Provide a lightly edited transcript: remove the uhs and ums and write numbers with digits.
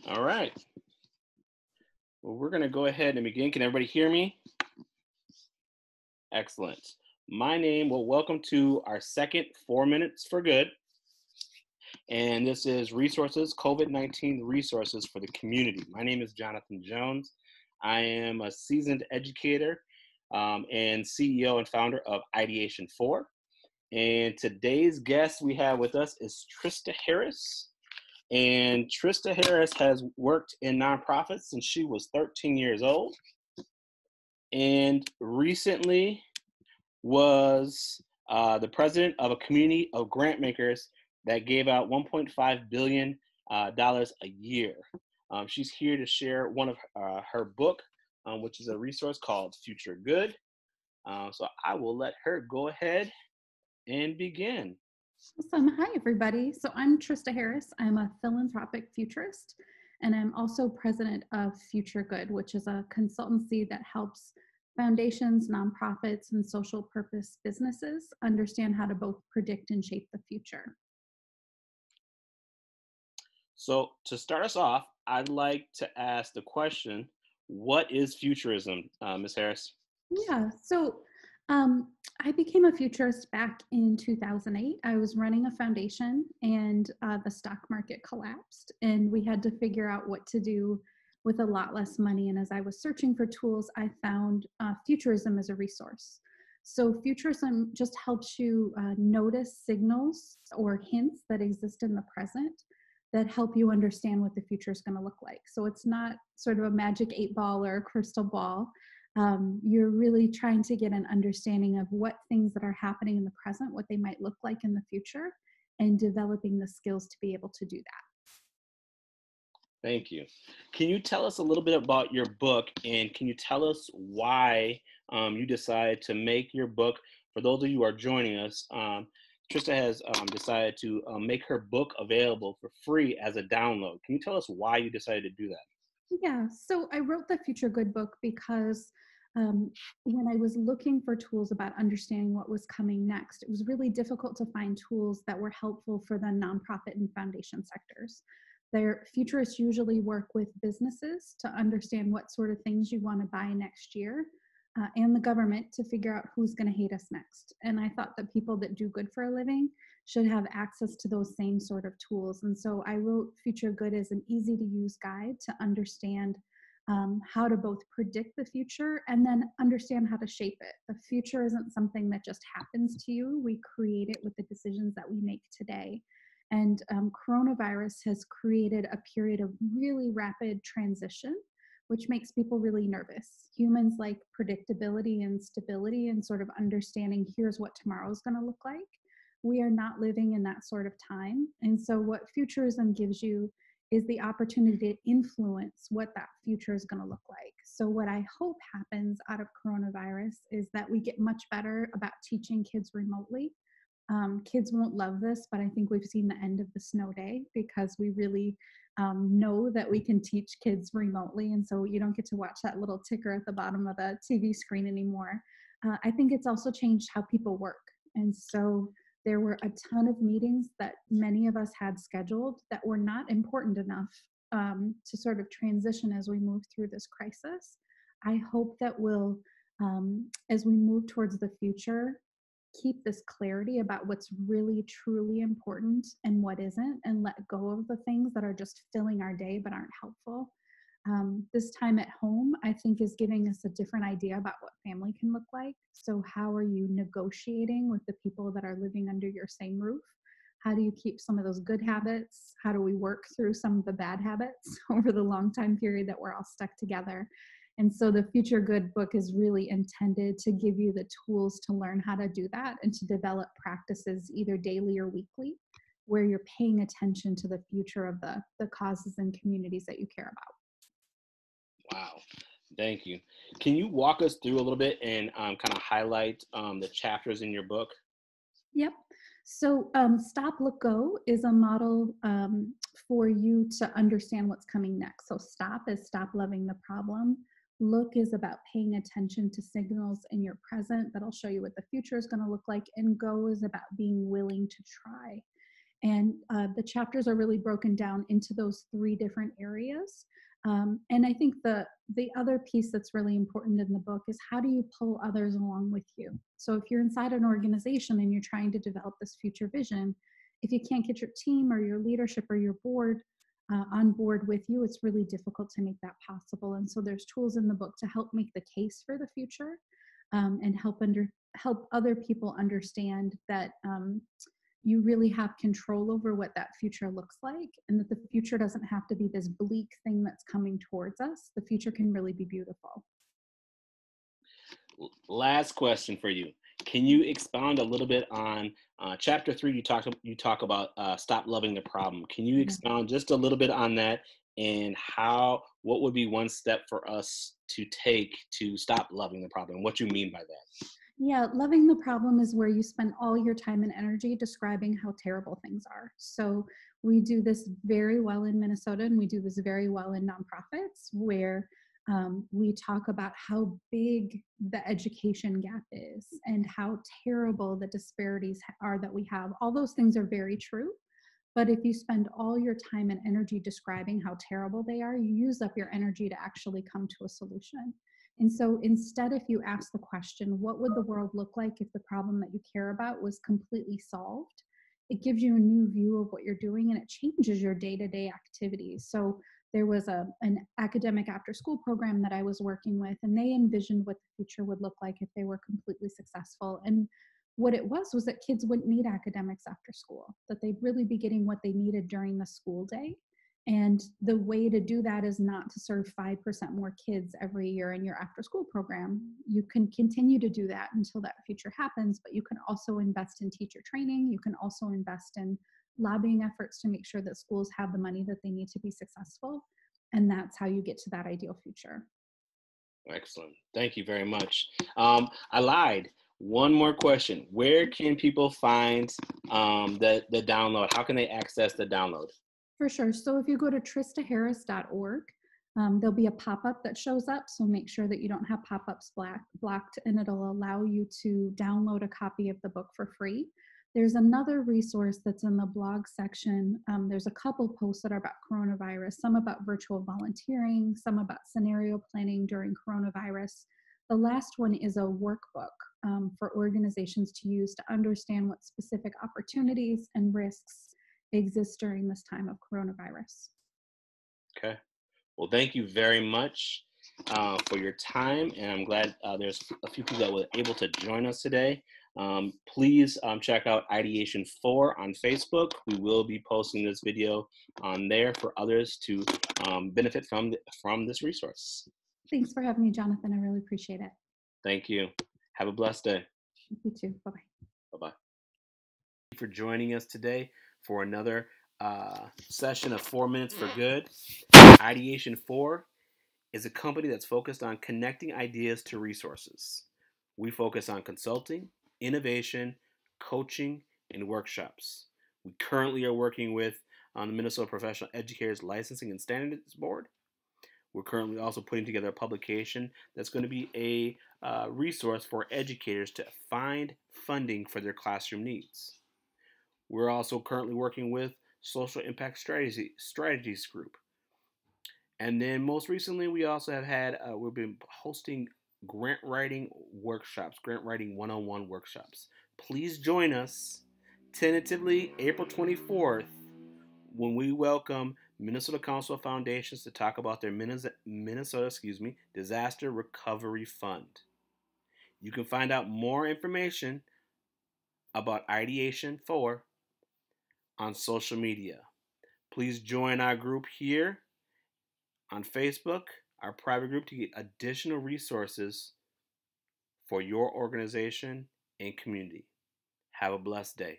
All right. Well, we're going to go ahead and begin. Can everybody hear me? Excellent. Welcome to our second 4 Minutes for Good. And this is resources, COVID-19 resources for the community. My name is Jonathan Jones. I am a seasoned educator and CEO and founder of Ideation 4. And today's guest we have with us is Trista Harris. And Trista Harris has worked in nonprofits since she was 13 years old, and recently was the president of a community of grant makers that gave out $1.5 billion a year. She's here to share one of her book, which is a resource called FutureGood. So I will let her go ahead and begin. Awesome. Hi, everybody. So I'm Trista Harris. I'm a philanthropic futurist, and I'm also president of FutureGood, which is a consultancy that helps foundations, nonprofits, and social purpose businesses understand how to both predict and shape the future. So to start us off, I'd like to ask the question, what is futurism, Ms. Harris? Yeah, so I became a futurist back in 2008. I was running a foundation and the stock market collapsed, and we had to figure out what to do with a lot less money. And as I was searching for tools, I found futurism as a resource. So futurism just helps you notice signals or hints that exist in the present that help you understand what the future is going to look like. So it's not sort of a magic 8-ball or a crystal ball. You're really trying to get an understanding of what things that are happening in the present, what they might look like in the future, and developing the skills to be able to do that. Thank you. Can you tell us a little bit about your book, and can you tell us why you decided to make your book? For those of you who are joining us, Trista has decided to make her book available for free as a download. Can you tell us why you decided to do that? Yeah, so I wrote the FutureGood book because when I was looking for tools about understanding what was coming next, it was really difficult to find tools that were helpful for the nonprofit and foundation sectors. Their futurists usually work with businesses to understand what sort of things you want to buy next year, and the government to figure out who's going to hate us next. And I thought that people that do good for a living should have access to those same sort of tools. And so I wrote FutureGood as an easy to use guide to understand how to both predict the future and then understand how to shape it. The future isn't something that just happens to you. We create it with the decisions that we make today. And coronavirus has created a period of really rapid transition, which makes people really nervous. Humans like predictability and stability and sort of understanding here's what tomorrow is going to look like. We are not living in that sort of time. And so what futurism gives you is the opportunity to influence what that future is going to look like. So what I hope happens out of coronavirus is that we get much better about teaching kids remotely. Kids won't love this, but I think we've seen the end of the snow day because we really know that we can teach kids remotely. And so you don't get to watch that little ticker at the bottom of the TV screen anymore. I think it's also changed how people work. And so there were a ton of meetings that many of us had scheduled that were not important enough to sort of transition as we move through this crisis. I hope that we'll, as we move towards the future, keep this clarity about what's really truly important and what isn't, and let go of the things that are just filling our day but aren't helpful. This time at home, I think, is giving us a different idea about what family can look like. So how are you negotiating with the people that are living under your same roof? How do you keep some of those good habits? How do we work through some of the bad habits over the long time period that we're all stuck together? And so the FutureGood book is really intended to give you the tools to learn how to do that and to develop practices either daily or weekly where you're paying attention to the future of the causes and communities that you care about. Wow, thank you. Can you walk us through a little bit and kind of highlight the chapters in your book? Yep. So Stop, Look, Go is a model for you to understand what's coming next. So stop is stop loving the problem. Look is about paying attention to signals in your present that'll show you what the future is going to look like. And go is about being willing to try. And the chapters are really broken down into those three different areas. And I think the other piece that's really important in the book is, how do you pull others along with you? So if you're inside an organization and you're trying to develop this future vision, if you can't get your team or your leadership or your board on board with you, it's really difficult to make that possible. And so there's tools in the book to help make the case for the future, and help other people understand that you really have control over what that future looks like, and that the future doesn't have to be this bleak thing that's coming towards us. The future can really be beautiful. Last question for you. Can you expound a little bit on chapter 3? You talk about stop loving the problem. Can you expound just a little bit on that, and what would be one step for us to take to stop loving the problem? What you mean by that? Yeah, loving the problem is where you spend all your time and energy describing how terrible things are. So we do this very well in Minnesota, and we do this very well in nonprofits, where we talk about how big the education gap is and how terrible the disparities are that we have. All those things are very true. But if you spend all your time and energy describing how terrible they are, you use up your energy to actually come to a solution. And so instead, if you ask the question, what would the world look like if the problem that you care about was completely solved? It gives you a new view of what you're doing, and it changes your day-to-day activities. So there was an academic after-school program that I was working with, and they envisioned what the future would look like if they were completely successful. And what it was that kids wouldn't need academics after school, that they'd really be getting what they needed during the school day. And the way to do that is not to serve 5% more kids every year in your after school program. You can continue to do that until that future happens, but you can also invest in teacher training. You can also invest in lobbying efforts to make sure that schools have the money that they need to be successful. And that's how you get to that ideal future. Excellent. Thank you very much. I lied. One more question. Where can people find the download? How can they access the download? For sure. So if you go to tristaharris.org, there'll be a pop-up that shows up. So make sure that you don't have pop-ups blocked, and it'll allow you to download a copy of the book for free. There's another resource that's in the blog section. There's a couple posts that are about coronavirus, some about virtual volunteering, some about scenario planning during coronavirus. The last one is a workbook for organizations to use to understand what specific opportunities and risks exist during this time of coronavirus. Okay. Well, thank you very much for your time, and I'm glad there's a few people that were able to join us today. Please check out Ideation 4 on Facebook. We will be posting this video on there for others to benefit from this resource. Thanks for having me, Jonathan. I really appreciate it. Thank you. Have a blessed day. You too. Bye-bye. Bye-bye. Thank you for joining us today for another session of 4 Minutes for Good. Ideation 4 is a company that's focused on connecting ideas to resources. We focus on consulting, innovation, coaching, and workshops. We currently are working with the Minnesota Professional Educators Licensing and Standards Board. We're currently also putting together a publication that's going to be a resource for educators to find funding for their classroom needs. We're also currently working with Social Impact Strategies Group. And then most recently, we also have had, we've been hosting grant writing workshops, grant writing one-on-one workshops. Please join us tentatively April 24th when we welcome Minnesota Council of Foundations to talk about their Minnesota Disaster Recovery Fund. You can find out more information about Ideation 4 on social media. Please join our group here on Facebook, our private group, to get additional resources for your organization and community. Have a blessed day.